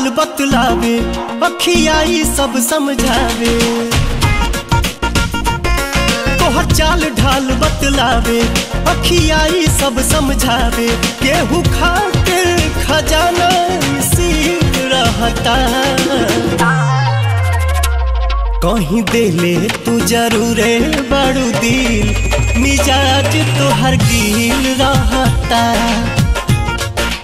ढाल बतलावे, अखियाई सब समझावे। तोहर चाल ढाल बतलावे, अखियाई सब समझावे। केहू खातिर खजाना सीख रहता, कहीं देले तू जरूरे बड़ू दिल, मिजाज तोहर गिल रहता।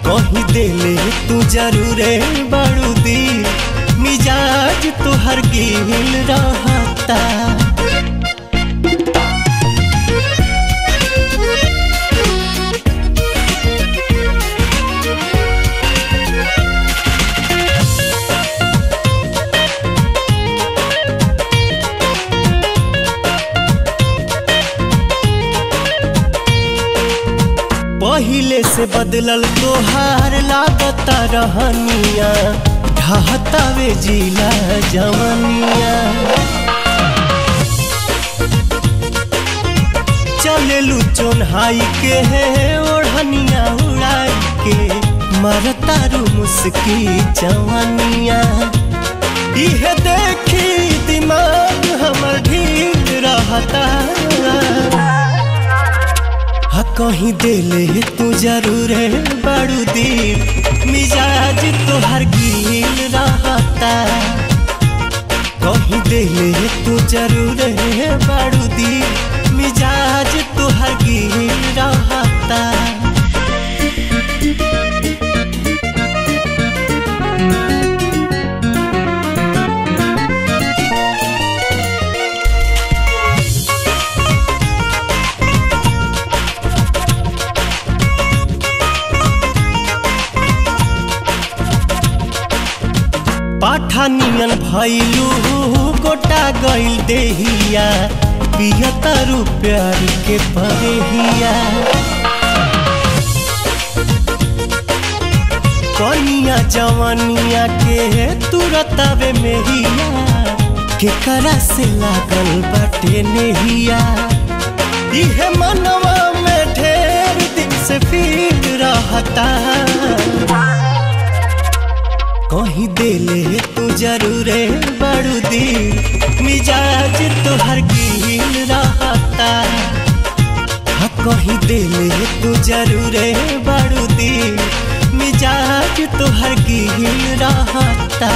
कहीं देले तू जरूरे बड़ू दिल, मिजाज तोहर गिल रहता। पहिले से बदलल तोहार लागता रहनिया, ढहतावे जिला जवनिया। चलेलू चोन्हाई के है ओढ़निया उड़ाई के, मरतारू मुस्की जवनिया। इहे देखी दिमाग हमर ढील रहता, कहीं देले तू जरूरे बड़ू दिल, मिजाज तोहर गिल रहता। कहीं देले तू जरूरे बड़ू दिल, मिजाज तोहर गिल रहता। पाठानियन भैलू गोटा गइल देहिया, पियतारू प्यार के परेहिया। कनिया जवनिया के तुरतावे मेहिया, केकरा से लागल बाटे नेहिया। इहे मनवा में ढेर दिन से पीट रहता, कहीं देले तू जरूरे बड़ू दिल, मिजाज तोहर गिल रहता। कहीं देले तू जरूरे बड़ू दिल, मिजाज तोहर गिल रहता।